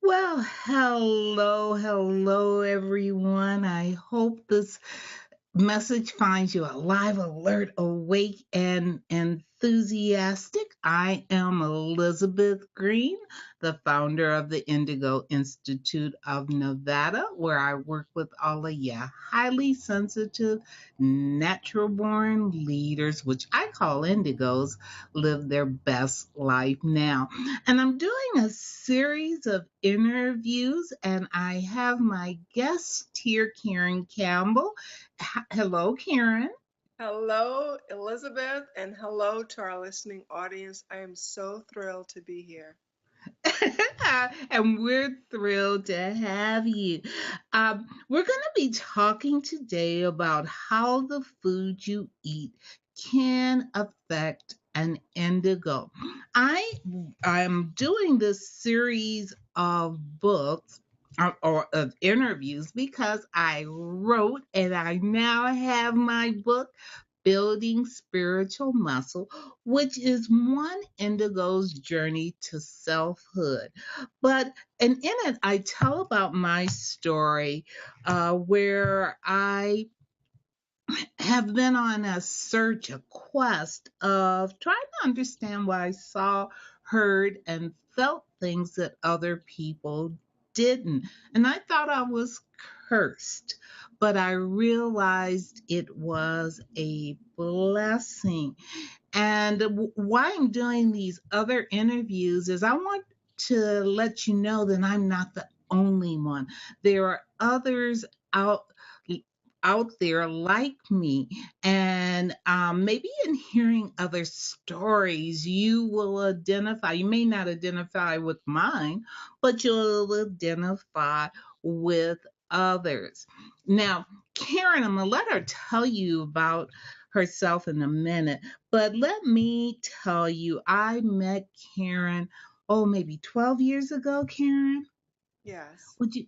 Well, hello, everyone. I hope this message finds you alive, alert, awake, and enthusiastic. I am Elizabeth Green, the founder of the Indigo Institute of Nevada, where I work with all of you highly sensitive, natural born leaders, which I call indigos, live their best life now. And I'm doing a series of interviews, and I have my guest here, Karen Campbell. Hello, Karen. Hello, Elizabeth, and hello to our listening audience. I am so thrilled to be here. And we're thrilled to have you. We're going to be talking today about how the food you eat can affect an indigo. I I'm doing this series of books or of interviews because I wrote and I now have my book Building Spiritual Muscle, which is one indigo's journey to selfhood. But and in it, I tell about my story where I have been on a search, a quest of trying to understand why I saw, heard, and felt things that other people didn't. And I thought I was cursed, but I realized it was a blessing. And why I'm doing these other interviews is I want to let you know that I'm not the only one. There are others out out there like me, and maybe in hearing other stories you will identify. You may not identify with mine, but you'll identify with others. Now, Karen, I'm gonna let her tell you about herself in a minute, but let me tell you, I met Karen, oh, maybe 12 years ago, Karen. Yes. Would you?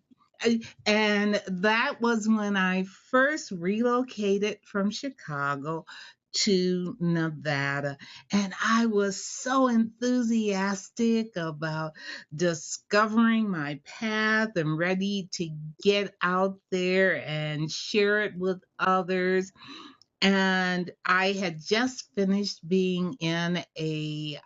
And that was when I first relocated from Chicago to Nevada. And I was so enthusiastic about discovering my path and ready to get out there and share it with others. And I had just finished being in the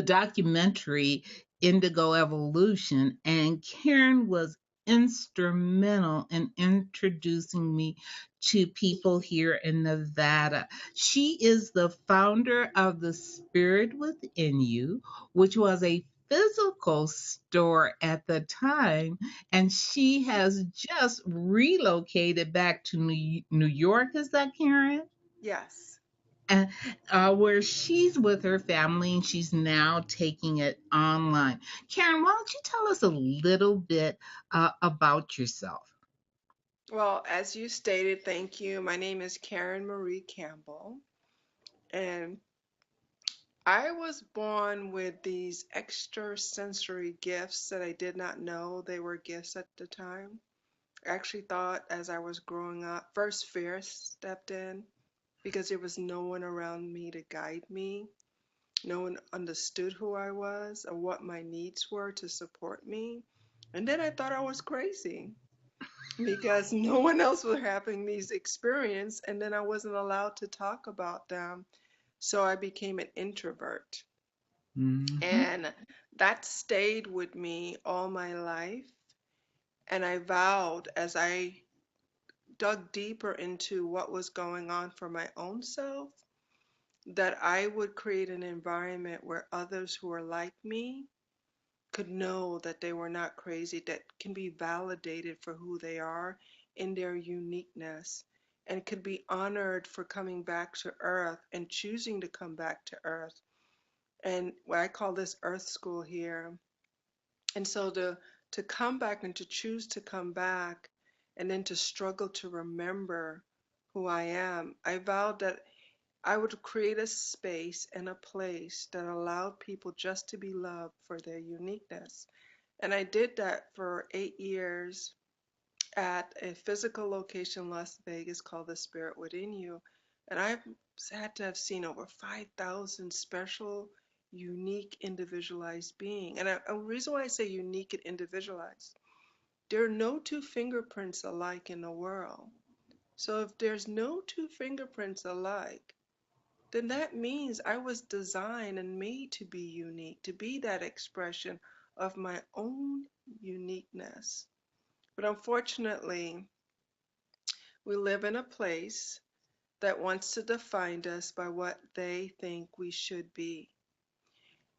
documentary Indigo Evolution, and Karen was instrumental in introducing me to people here in Nevada. She is the founder of the Spirit Within You, which was a physical store at the time, and she has just relocated back to New York. Is that Karen? Yes. And where she's with her family and she's now taking it online. Karen, why don't you tell us a little bit about yourself? Well, as you stated, thank you. My name is Karen Marie Campbell, and I was born with these extrasensory gifts that I did not know they were gifts at the time. I actually thought as I was growing up, first fear stepped in because there was no one around me to guide me. No one understood who I was or what my needs were to support me. And then I thought I was crazy because no one else was having these experiences, and then I wasn't allowed to talk about them. So I became an introvert. Hmm. And that stayed with me all my life. And I vowed as I dug deeper into what was going on for my own self that I would create an environment where others who are like me could know that they were not crazy, that can be validated for who they are in their uniqueness, and could be honored for coming back to Earth and choosing to come back to Earth. And what I call this Earth School here. And so to come back and to choose to come back and then to struggle to remember who I am, I vowed that I would create a space and a place that allowed people just to be loved for their uniqueness. And I did that for 8 years at a physical location in Las Vegas called The Spirit Within You. And I've had to have seen over 5,000 special, unique, individualized being. And a reason why I say unique and individualized, there are no two fingerprints alike in the world. So if there's no two fingerprints alike, then that means I was designed and made to be unique, to be that expression of my own uniqueness. But unfortunately, we live in a place that wants to define us by what they think we should be.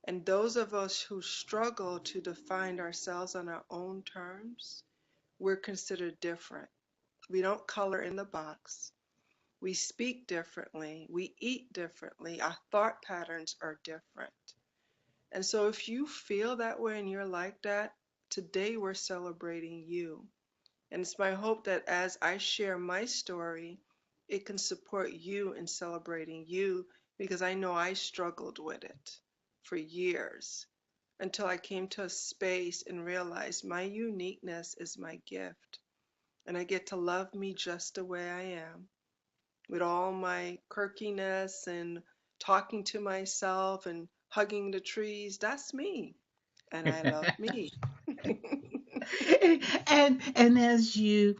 And those of us who struggle to define ourselves on our own terms, we're considered different. We don't color in the box. We speak differently. We eat differently. Our thought patterns are different. And so if you feel that way and you're like that, today we're celebrating you. And it's my hope that as I share my story, it can support you in celebrating you because I know I struggled with it for years until I came to a space and realized my uniqueness is my gift. And I get to love me just the way I am with all my quirkiness and talking to myself and hugging the trees. That's me. And I love me. And as you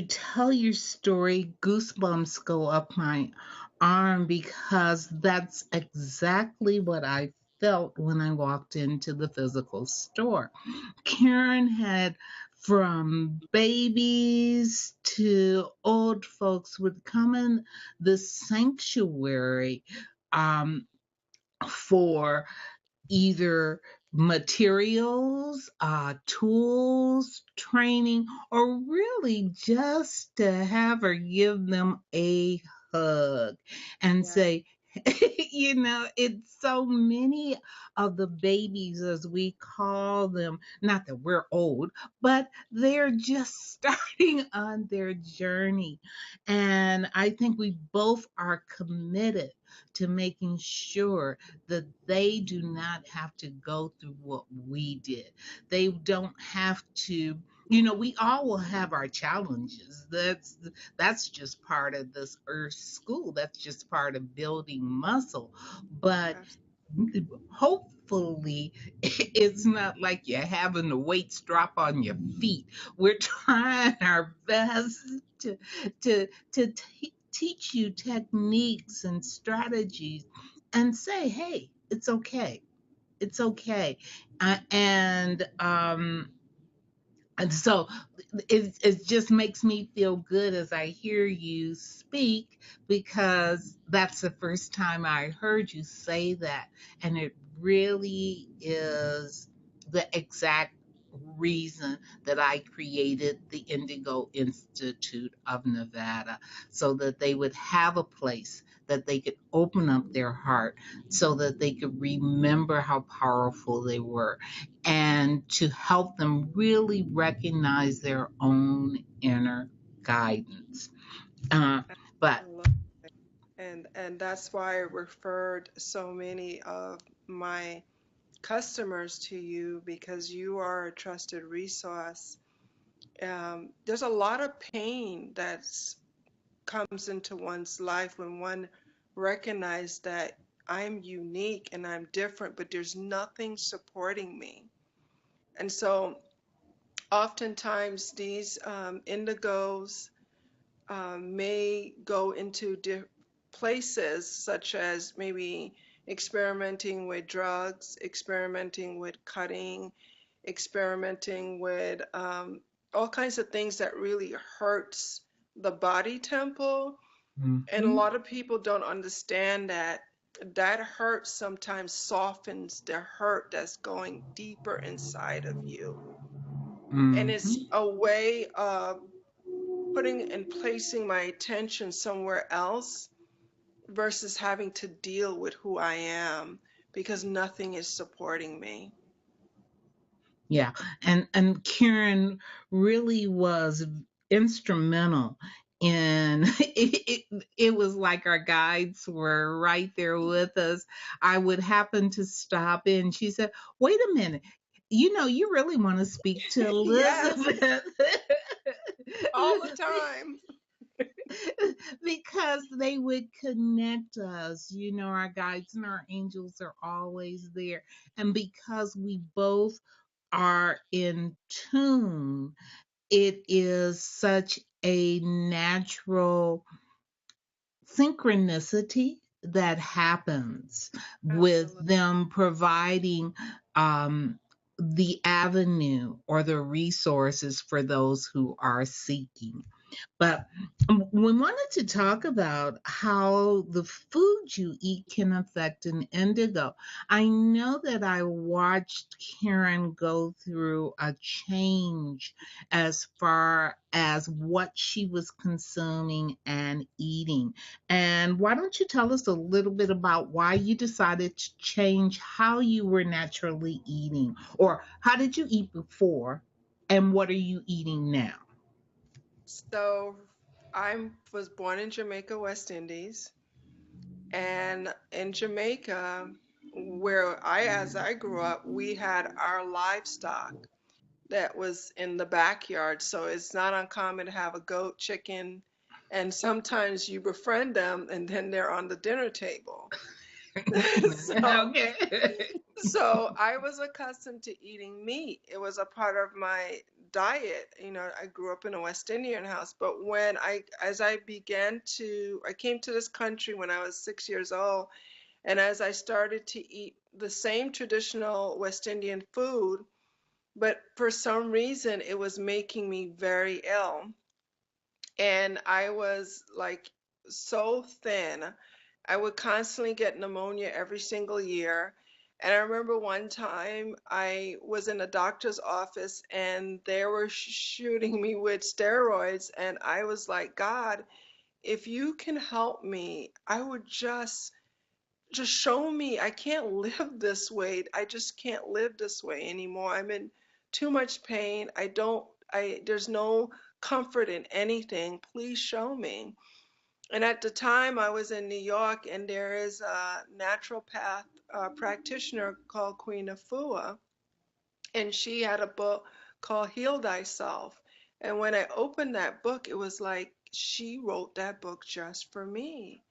tell your story, goosebumps go up my arm because that's exactly what I felt when I walked into the physical store. Karen had, from babies to old folks, would come in the sanctuary um, for either materials, tools, training, or really just to have her give them a hug and Yeah, say, it's so many of the babies, as we call them, not that we're old, but they're just starting on their journey. And I think we both are committed to making sure that they do not have to go through what we did. They don't have to, we all will have our challenges. That's just part of this earth school. That's just part of building muscle. But absolutely. hopefully it's not like you're having the weights drop on your feet. We're trying our best to teach you techniques and strategies and say, hey, it's okay. It's okay. And so it just makes me feel good as I hear you speak, because that's the first time I heard you say that. And it really is the exact reason that I created the Indigo Institute of Nevada, so that they would have a place that they could open up their heart, so that they could remember how powerful they were, and to help them really recognize their own inner guidance. Uh, but And that's why I referred so many of my customers to you because you are a trusted resource. There's a lot of pain that comes into one's life when one recognizes that I'm unique and I'm different, but there's nothing supporting me. And so oftentimes these indigos may go into places such as maybe experimenting with drugs, experimenting with cutting, experimenting with all kinds of things that really hurts the body temple. And a mhm, lot of people don't understand that that hurt sometimes softens the hurt that's going deeper inside of you. And it's mhm. a way of putting and placing my attention somewhere else versus having to deal with who I am because nothing is supporting me. Yeah, and Karen really was instrumental in it was like our guides were right there with us. I would happen to stop in. She said, "Wait a minute. You really want to speak to Yes, Elizabeth." all the time. Because they would connect us. Our guides and our angels are always there. And because we both are in tune, it is such a natural synchronicity that happens with Absolutely. them providing um, the avenue or the resources for those who are seeking. But we wanted to talk about how the food you eat can affect an indigo. I know that I watched Karen go through a change as far as what she was consuming and eating. And why don't you tell us a little bit about why you decided to change how you were naturally eating, or how did you eat before, and what are you eating now? So I was born in Jamaica, West Indies, and in Jamaica, as I grew up, we had our livestock that was in the backyard. So it's not uncommon to have a goat, chicken, and sometimes you befriend them and then they're on the dinner table. So Okay. So I was accustomed to eating meat. It was a part of my diet. I grew up in a West Indian house, but as I I came to this country when I was 6 years old, and as I started to eat the same traditional West Indian food, but for some reason it was making me very ill. And I was like so thin. I would constantly get pneumonia every single year. And I remember one time I was in a doctor's office and they were shooting me with steroids. And I was like, God, if you can help me, I would just show me. I can't live this way. I just can't live this way anymore. I'm in too much pain. There's no comfort in anything. Please show me. And at the time, I was in New York, and there is a naturopath practitioner called Queen Afua, and she had a book called Heal Thyself. And when I opened that book, it was like she wrote that book just for me.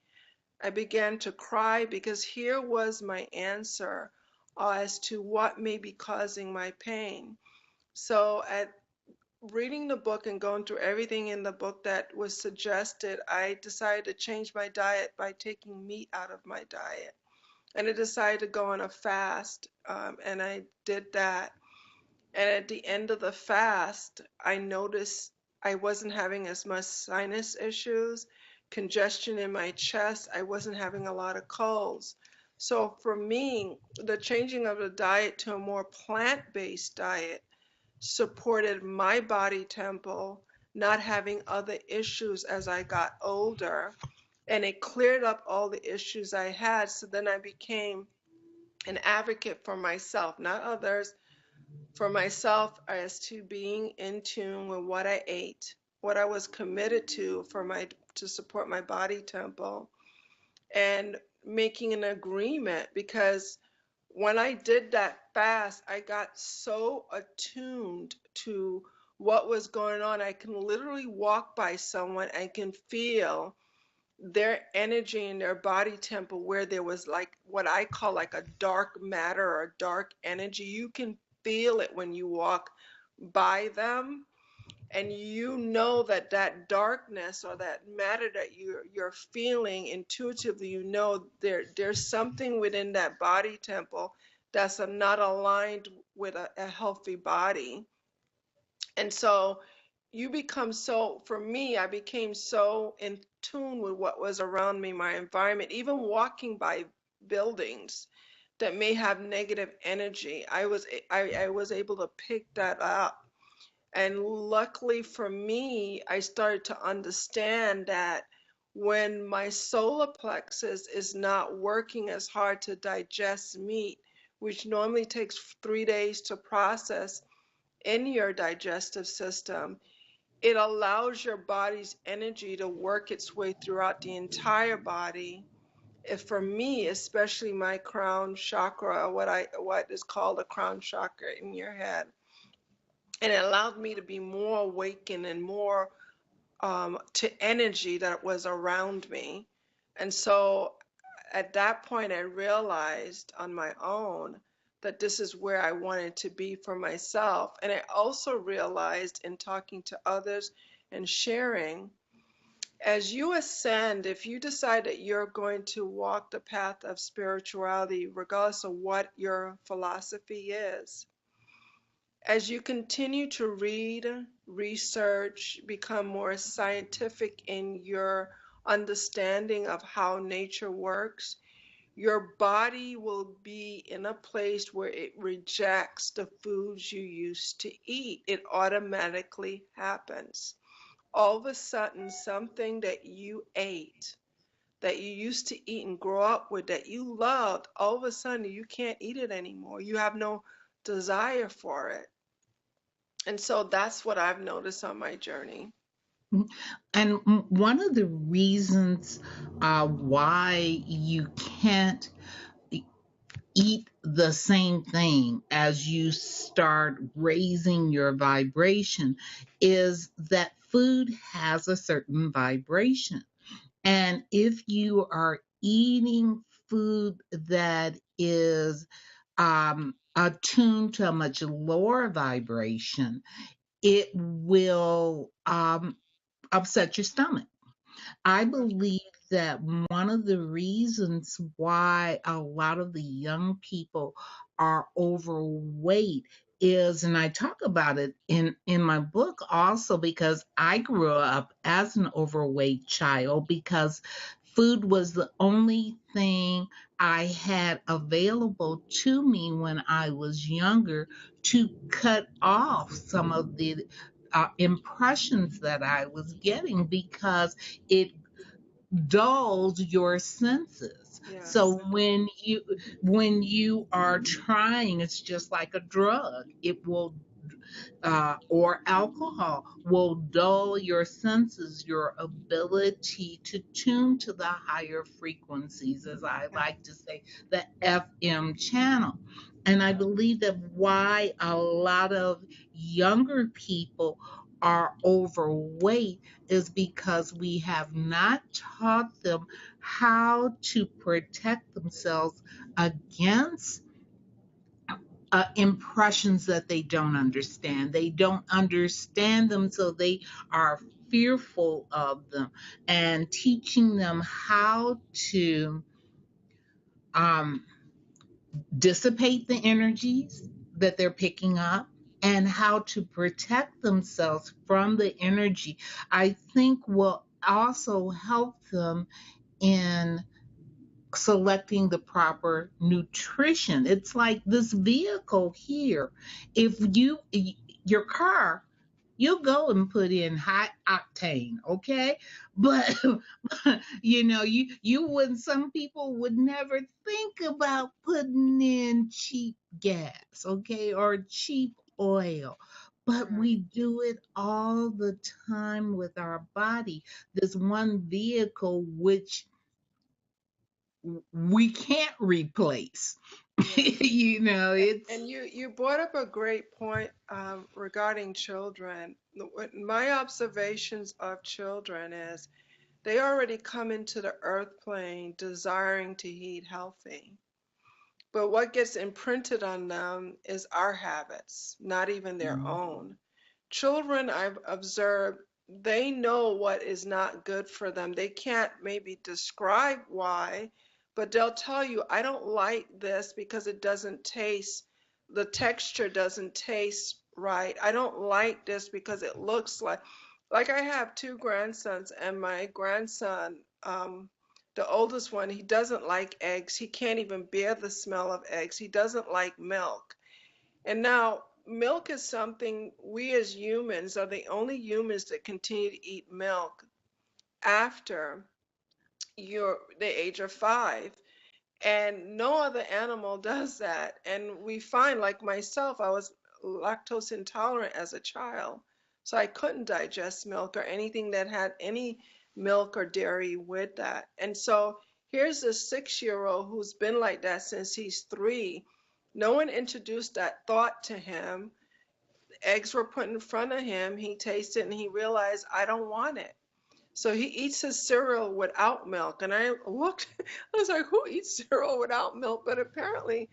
I began to cry because here was my answer as to what may be causing my pain. So, at reading the book and going through everything in the book that was suggested, I decided to change my diet by taking meat out of my diet. And I decided to go on a fast, and I did that. And at the end of the fast, I noticed I wasn't having as much sinus issues, congestion in my chest. I wasn't having a lot of colds. So for me, the changing of the diet to a more plant-based diet supported my body tempo, not having other issues as I got older. And it cleared up all the issues I had. So then I became an advocate for myself, not others, for myself as to being in tune with what I ate, what I was committed to to support my body tempo, and making an agreement because when I did that fast, I got so attuned to what was going on. I can literally walk by someone and can feel their energy and their body tempo where there was like what I call like a dark matter or dark energy. You can feel it when you walk by them, and you know that that darkness or that matter that you're feeling intuitively, you know there's something within that body temple that's not aligned with a healthy body. And so for me, I became so in tune with what was around me, my environment, even walking by buildings that may have negative energy. I was able to pick that up. And luckily for me, I started to understand that when my solar plexus is not working as hard to digest meat, which normally takes 3 days to process in your digestive system, it allows your body's energy to work its way throughout the entire body. If for me, especially my crown chakra, what is called a crown chakra in your head, and it allowed me to be more awakened and more to energy that was around me. And so at that point, I realized on my own that this is where I wanted to be for myself. And I also realized in talking to others and sharing, as you ascend, if you decide that you're going to walk the path of spirituality, regardless of what your philosophy is, as you continue to read, research, become more scientific in your understanding of how nature works, your body will be in a place where it rejects the foods you used to eat. It automatically happens. All of a sudden, something that you ate, that you used to eat and grow up with, that you loved, all of a sudden you can't eat it anymore. You have no desire for it. And so that's what I've noticed on my journey. And one of the reasons why you can't eat the same thing as you start raising your vibration is that food has a certain vibration. And if you are eating food that is attuned to a much lower vibration, it will upset your stomach. I believe that one of the reasons why a lot of the young people are overweight is, and I talk about it in my book also, because I grew up as an overweight child because food was the only thing I had available to me when I was younger to cut off some of the impressions that I was getting, because it dulls your senses. So Yes. when you are trying, it's just like a drug. It will or alcohol will dull your senses, your ability to tune to the higher frequencies, as I Yeah. like to say, the FM channel. And I believe that why a lot of younger people are overweight is because we have not taught them how to protect themselves against impressions that they don't understand. They don't understand them, so they are fearful of them. And teaching them how to um, dissipate the energies that they're picking up and how to protect themselves from the energy, I think will also help them in selecting the proper nutrition. It's like this vehicle here. If your car, you'll go and put in high octane, okay? But you wouldn't, some people would never think about putting in cheap gas, okay, or cheap oil. But Right. we do it all the time with our body. This one vehicle which we can't replace. Yeah. It's And you brought up a great point regarding children. My observations of children is they already come into the earth plane desiring to eat healthy. But what gets imprinted on them is our habits, not even their own. Children, I've observed, they know what is not good for them. They can't maybe describe why, but they'll tell you, I don't like this because it doesn't taste, the texture doesn't taste right. I don't like this because it looks like I have two grandsons, and my grandson, the oldest one, he doesn't like eggs. He can't even bear the smell of eggs. He doesn't like milk. And now, milk is something we as humans are the only humans that continue to eat milk after you're the age of 5. And no other animal does that. And we find, like myself, I was lactose intolerant as a child. So I couldn't digest milk or anything that had any milk or dairy with that. And so here's a 6-year old who's been like that since he's 3. No one introduced that thought to him. Eggs were put in front of him. He tasted and he realized, I don't want it. So he eats his cereal without milk. And I looked, I was like, who eats cereal without milk? But apparently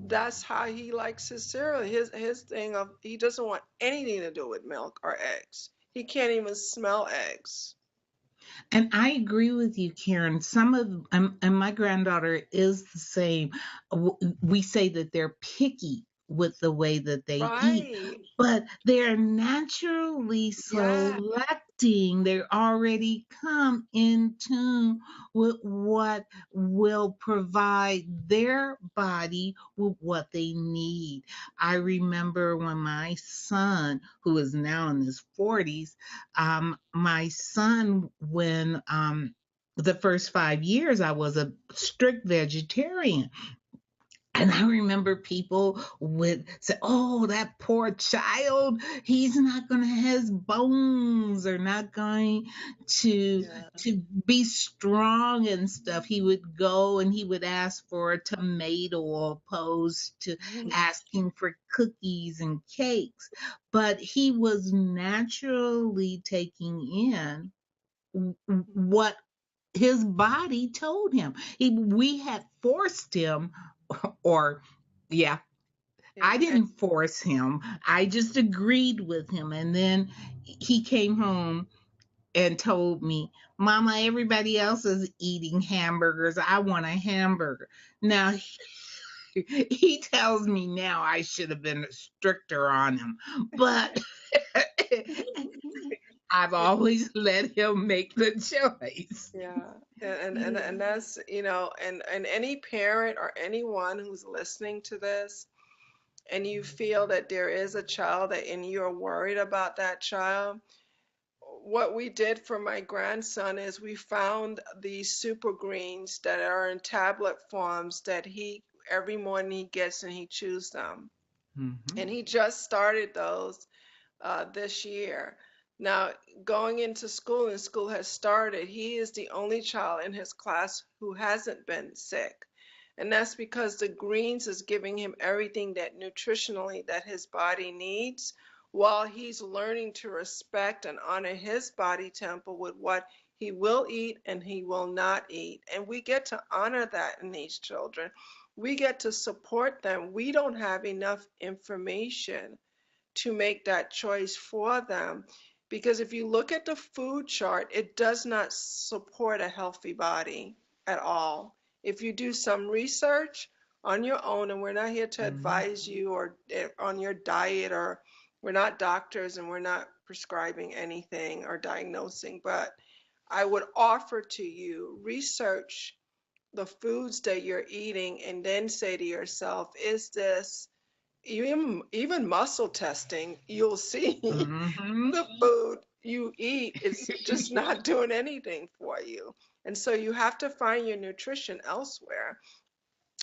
that's how he likes his cereal. His thing of he doesn't want anything to do with milk or eggs. He can't even smell eggs. And I agree with you, Karen. Some of and my granddaughter is the same. We say that they're picky with the way that they eat, Right. but they're naturally Yeah. selecting. They already come in tune with what will provide their body with what they need. I remember when my son, who is now in his 40s, my son, when the first 5 years, I was a strict vegetarian. And I remember people would say, "Oh, that poor child, he's not going to have his bones are not going to Yeah. to be strong and stuff." He would go and he would ask for a tomato opposed to asking for cookies and cakes. But he was naturally taking in what his body told him. We had forced him, or yeah, I Yeah. didn't force him. I just agreed with him. And then he came home and told me, "Mama, everybody else is eating hamburgers. I want a hamburger." Now, he tells me now I should have been stricter on him, but I've always let him make the choice. Yeah. And that's, and any parent or anyone who's listening to this and you feel that there is a child that and you're worried about that child, what we did for my grandson is we found these super greens that are in tablet forms that he every morning he gets and he chews them. Mhm. And he just started those this year. Now, going into school and school has started, he is the only child in his class who hasn't been sick. And that's because the greens is giving him everything that nutritionally that his body needs while he's learning to respect and honor his body temple with what he will eat and he will not eat. And we get to honor that in these children. We get to support them. We don't have enough information to make that choice for them. Because if you look at the food chart, it does not support a healthy body at all. If you do some research on your own, and we're not here to Mhm. advise you or on your diet, or we're not doctors and we're not prescribing anything or diagnosing, but I would offer to you research the foods that you're eating and then say to yourself, is this even muscle testing, you'll see Mhm. the food you eat is just not doing anything for you. And so you have to find your nutrition elsewhere.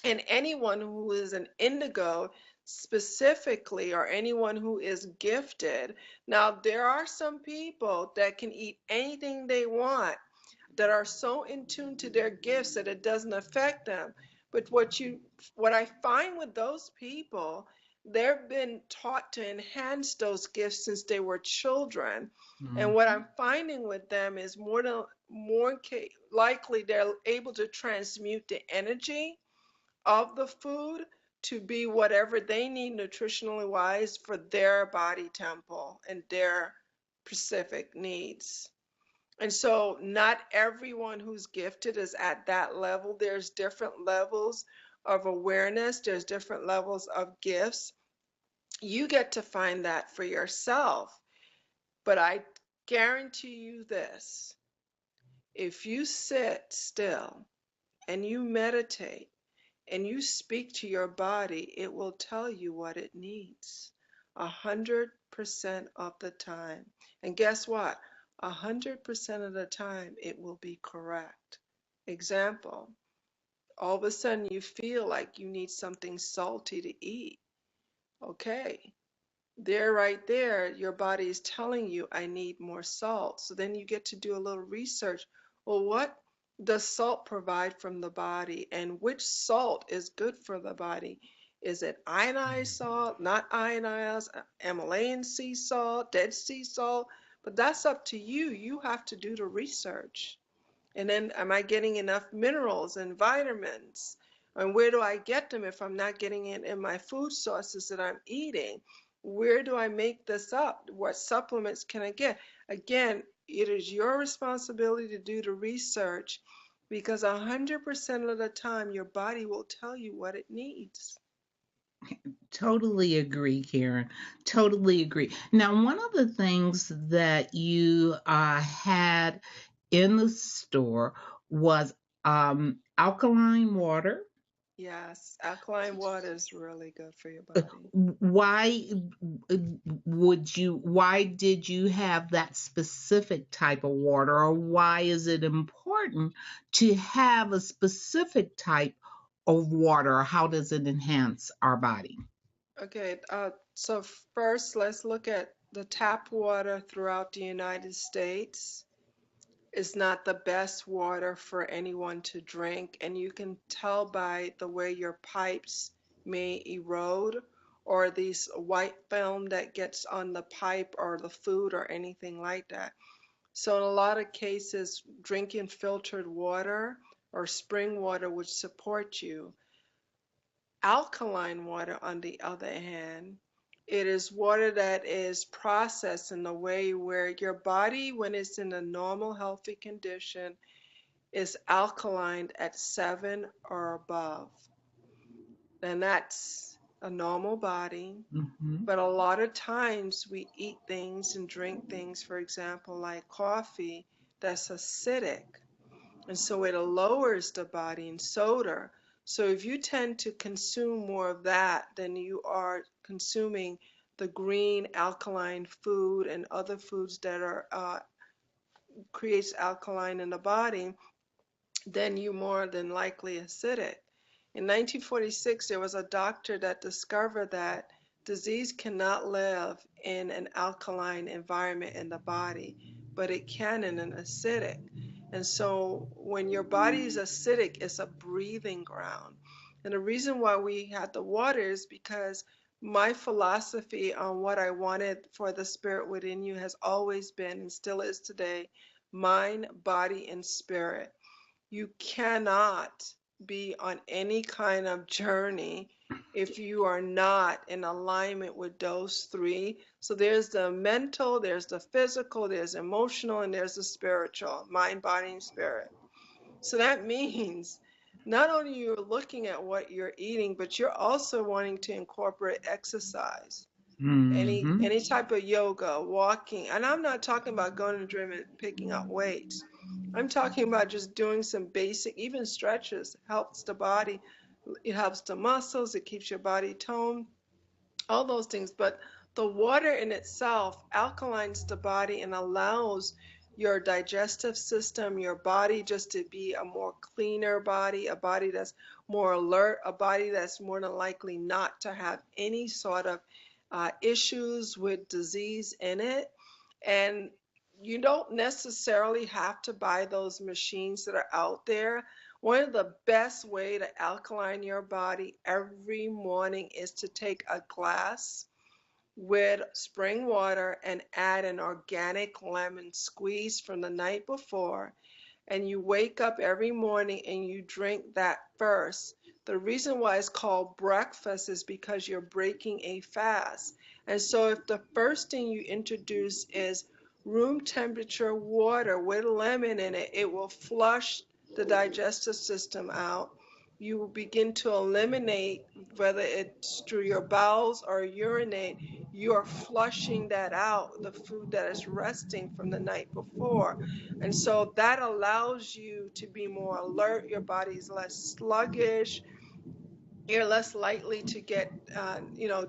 And anyone who is an indigo specifically, or anyone who is gifted, now there are some people that can eat anything they want that are so in tune to their gifts that it doesn't affect them. But what I find with those people, they've been taught to enhance those gifts since they were children. And what Mhm. I'm finding with them is likely they're able to transmute the energy of the food to be whatever they need nutritionally wise for their body temple and their specific needs. And so not everyone who's gifted is at that level. There's different levels of awareness, there's different levels of gifts. You get to find that for yourself. But I guarantee you this, if you sit still and you meditate and you speak to your body, it will tell you what it needs 100% of the time. And guess what? 100% of the time, it will be correct. Example, all of a sudden you feel like you need something salty to eat. Okay, there, right there, your body is telling you, I need more salt. So then you get to do a little research. Well, what does salt provide from the body, and which salt is good for the body? Is it ionized salt, not ionized, Himalayan sea salt, Dead Sea salt? But that's up to you. You have to do the research. And then, am I getting enough minerals and vitamins? And where do I get them if I'm not getting it in my food sources that I'm eating? Where do I make this up? What supplements can I get? Again, it is your responsibility to do the research because 100% of the time your body will tell you what it needs. Totally agree, Karen. Totally agree. Now, one of the things that you had in the store was alkaline water. Yes, alkaline water is really good for your body. Why why did you have that specific type of water, or why is it important to have a specific type of water? How does it enhance our body? Okay, so first let's look at the tap water throughout the United States is not the best water for anyone to drink, and you can tell by the way your pipes may erode or these white film that gets on the pipe or the food or anything like that. So in a lot of cases, drinking filtered water or spring water would support you. Alkaline water, on the other hand, it is water that is processed in a way where your body, when it's in a normal, healthy condition, is alkaline at 7 or above. And that's a normal body. Hmm. But a lot of times we eat things and drink things, for example, like coffee, that's acidic. And so it lowers the body in soda. So if you tend to consume more of that than you are consuming the green alkaline food and other foods that are creates alkaline in the body, then you more than likely acidic. In 1946, there was a doctor that discovered that disease cannot live in an alkaline environment in the body, but it can in an acidic. And so when your body is acidic, it's a breathing ground. And the reason why we had the water is because my philosophy on what I wanted for the spirit within you has always been and still is today mind, body, and spirit. You cannot be on any kind of journey if you are not in alignment with those three. So there's the mental, there's the physical, there's emotional, and there's the spiritual, mind, body, and spirit. So that means not only you're looking at what you're eating, but you're also wanting to incorporate exercise. Hmm. Any type of yoga, walking, and I'm not talking about going to the gym and picking up weights. I'm talking about just doing some basic, even stretches, helps the body, it helps the muscles, it keeps your body toned, all those things. But the water in itself alkalines the body and allows your digestive system, your body just to be a more cleaner body, a body that's more alert, a body that's more than likely not to have any sort of issues with disease in it. And you don't necessarily have to buy those machines that are out there. One of the best way to alkaline your body every morning is to take a glass with spring water and add an organic lemon squeeze from the night before, and you wake up every morning and you drink that first. The reason why it's called breakfast is because you're breaking a fast. And so if the first thing you introduce is room temperature water with lemon in it, it will flush the digestive system out. You will begin to eliminate, whether it's through your bowels or urinate, you are flushing that out, the food that is resting from the night before. And so that allows you to be more alert. Your body's less sluggish. You're less likely to get,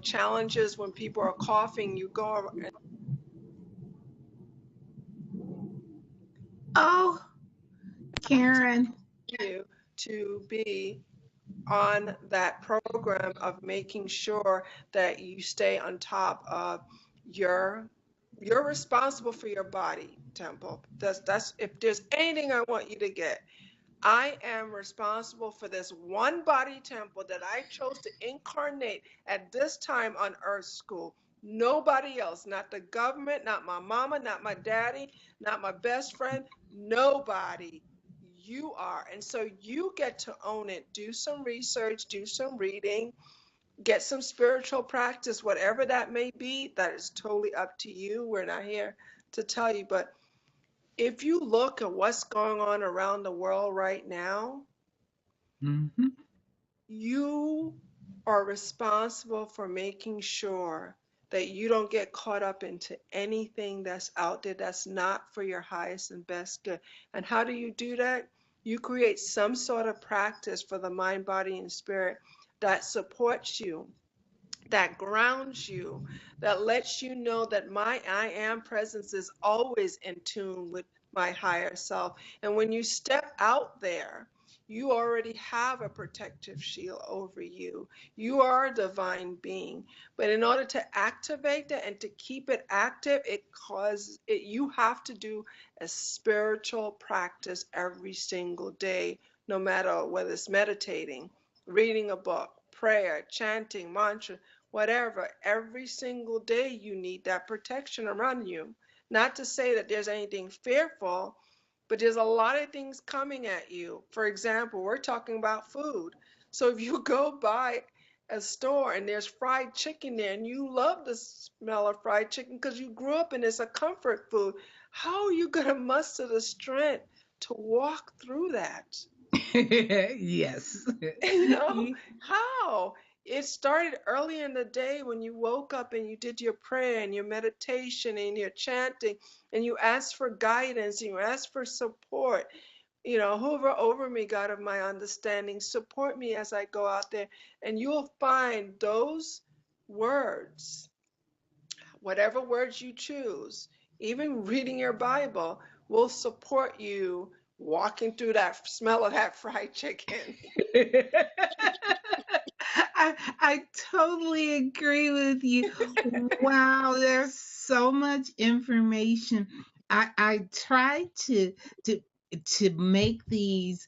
challenges when people are coughing. You go Oh, Karen. you to be on that program of making sure that you stay on top of your you're responsible for your body, Temple. That's if there's anything I want you to get. I am responsible for this one body temple that I chose to incarnate at this time on Earth School. Nobody else, not the government, not my mama, not my daddy, not my best friend, nobody. You are. And so you get to own it. Do some research, do some reading, get some spiritual practice, whatever that may be. That is totally up to you. We're not here to tell you. But if you look at what's going on around the world right now, Mhm. you are responsible for making sure that you don't get caught up into anything that's out there that's not for your highest and best good. And how do you do that? You create some sort of practice for the mind, body, and spirit that supports you, that grounds you, that lets you know that my I am presence is always in tune with my higher self. And when you step out there, you already have a protective shield over you. You are a divine being. But in order to activate that and to keep it active, you have to do a spiritual practice every single day, no matter whether it's meditating, reading a book, prayer, chanting, mantra, whatever, every single day you need that protection around you. Not to say that there's anything fearful, but there's a lot of things coming at you. For example, we're talking about food. So if you go by a store and there's fried chicken there and you love the smell of fried chicken because you grew up and it's a comfort food, how are you going to muster the strength to walk through that? Yes. You know, how? It started early in the day when you woke up and you did your prayer and your meditation and your chanting and you asked for guidance and you asked for support. You know, hover over me, God of my understanding, support me as I go out there. And you'll find those words, whatever words you choose, even reading your Bible, will support you walking through that smell of that fried chicken. I totally agree with you. Wow, there's so much information. I try to to make these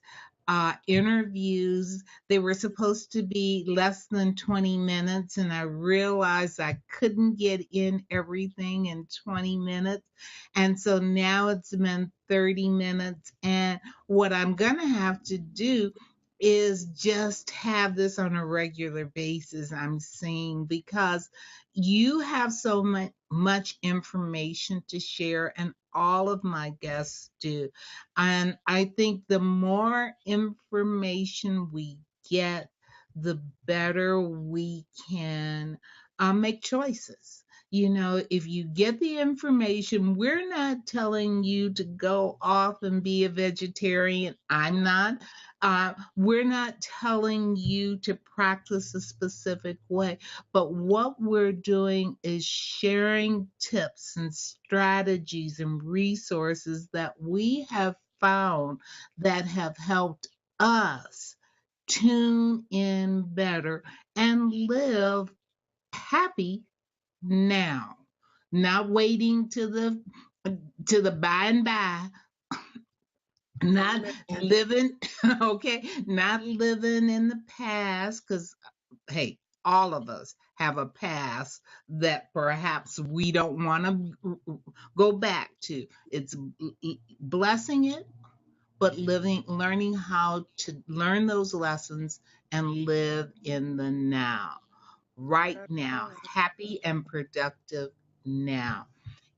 interviews. They were supposed to be less than 20 minutes, and I realized I couldn't get in everything in 20 minutes. And so now it's been 30 minutes. And what I'm gonna have to do is just have this on a regular basis, I'm seeing, because you have so much information to share, and all of my guests do. And I think the more information we get, the better we can make choices. You know, if you get the information, we're not telling you to go off and be a vegetarian. I'm not. We're not telling you to practice a specific way, but what we're doing is sharing tips and strategies and resources that we have found that have helped us tune in better and live happy now, not waiting to the by and by, not Amen. living okay, not living in the past, because hey, all of us have a past that perhaps we don't want to go back to. It's blessing it, but learning how to learn those lessons and live in the now, right That's now, right. happy and productive now.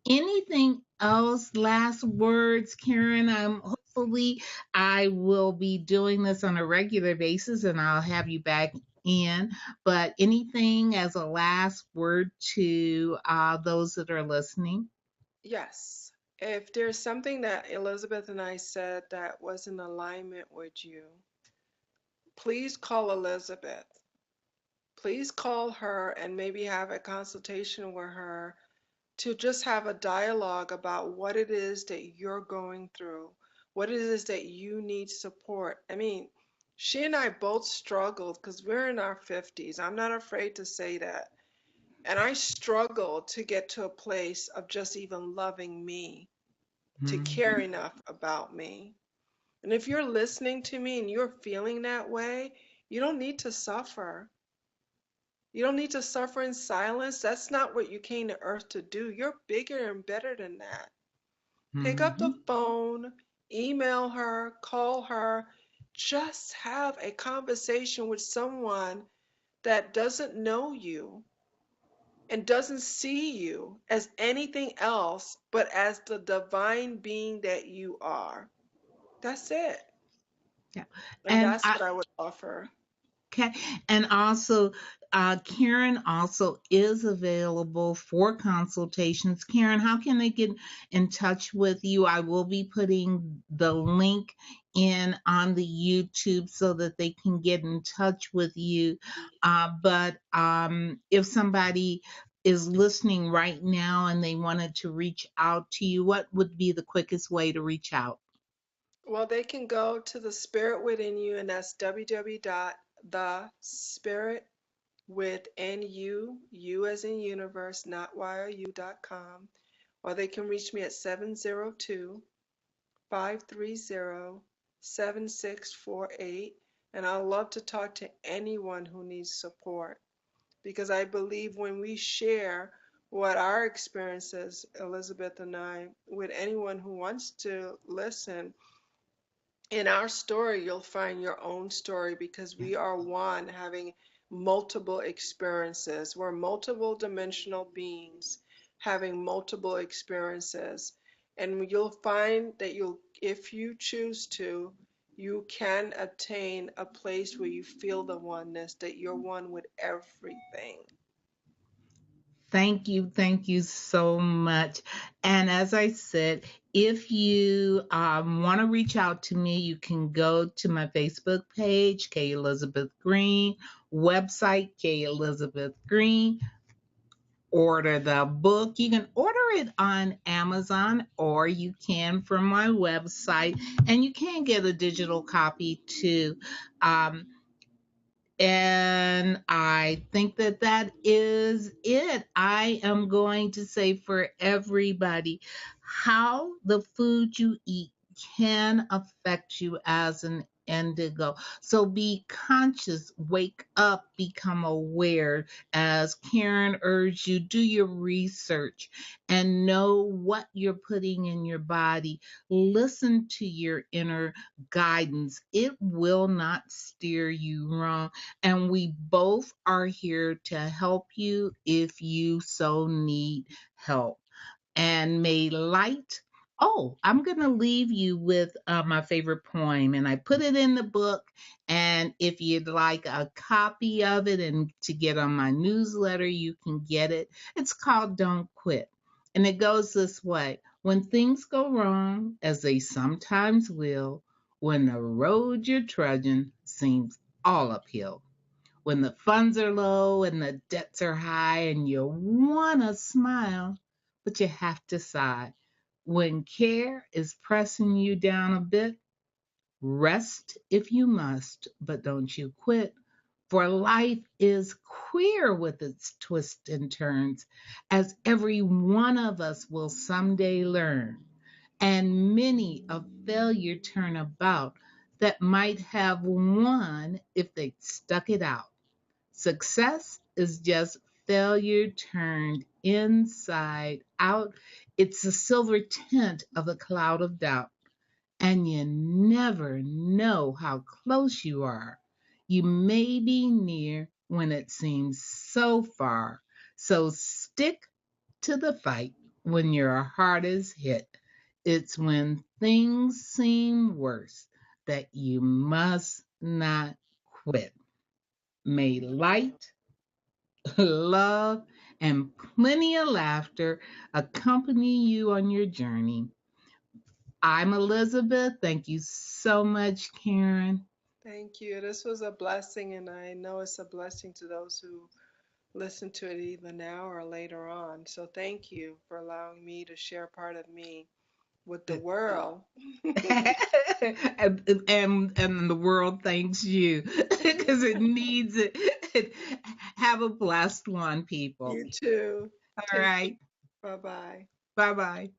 Anything else? Last words, Karen? I'm hopefully I will be doing this on a regular basis, and I'll have you back in. But anything as a last word to those that are listening? Yes. If there's something that Elizabeth and I said that was in alignment with you, please call Elizabeth. Please call her and maybe have a consultation with her to just have a dialogue about what it is that you're going through, what it is that you need support. I mean, she and I both struggled because we're in our 50s. I'm not afraid to say that. And I struggled to get to a place of just even loving me, to care Mhm. enough about me. And if you're listening to me and you're feeling that way, you don't need to suffer. You don't need to suffer in silence. That's not what you came to earth to do. You're bigger and better than that. Pick up the Hmm. phone, email her, call her, just have a conversation with someone that doesn't know you and doesn't see you as anything else but as the divine being that you are. That's it. Yeah. And And that's what I would offer. okay. And also, Karen also is available for consultations. Karen, how can they get in touch with you? I will be putting the link in on the YouTube so that they can get in touch with you. But if somebody is listening right now and they wanted to reach out to you, what would be the quickest way to reach out? Well, they can go to the Spirit Within You, and that's www.thespirit with NU, U as in universe, not YOU.com. Or they can reach me at 702-530-7648. And I'd love to talk to anyone who needs support because I believe when we share what our experiences, Elizabeth and I, with anyone who wants to listen, in our story, you'll find your own story because we are one having multiple experiences. We're multiple dimensional beings having multiple experiences. And you'll find that if you choose to, you can attain a place where you feel the oneness, that you're one with everything. Thank you so much. And as I said, if you want to reach out to me, you can go to my Facebook page, K Elizabeth Green, website, K Elizabeth Green, order the book. You can order it on Amazon or you can from my website, and you can get a digital copy too. Um, and I think that that is it. I am going to say for everybody how the food you eat can affect you as an indigo. So be conscious, wake up, become aware. As Karen urged you, do your research and know what you're putting in your body. Listen to your inner guidance, it will not steer you wrong, and we both are here to help you if you so need help. And may light. Oh, I'm going to leave you with my favorite poem, and I put it in the book. And if you'd like a copy of it and to get on my newsletter, you can get it. It's called Don't Quit. And it goes this way: when things go wrong, as they sometimes will, when the road you're trudging seems all uphill, when the funds are low and the debts are high and you want to smile, but you have to sigh. When care is pressing you down a bit, rest if you must, but don't you quit. For life is queer with its twists and turns, as every one of us will someday learn. And many a failure turn about that might have won if they'd stuck it out. Success is just failure turned inside out. It's the silver tint of a cloud of doubt. And you never know how close you are. You may be near when it seems so far. So stick to the fight when your heart is hit. It's when things seem worse that you must not quit. May light, love, and plenty of laughter accompany you on your journey. I'm Elizabeth. Thank you so much, Karen. Thank you. This was a blessing, and I know it's a blessing to those who listen to it either now or later on. So thank you for allowing me to share part of me with the world. And the world thanks you because it needs it. Have a blessed one, people. You too. All Take care. right. Bye bye. Bye bye.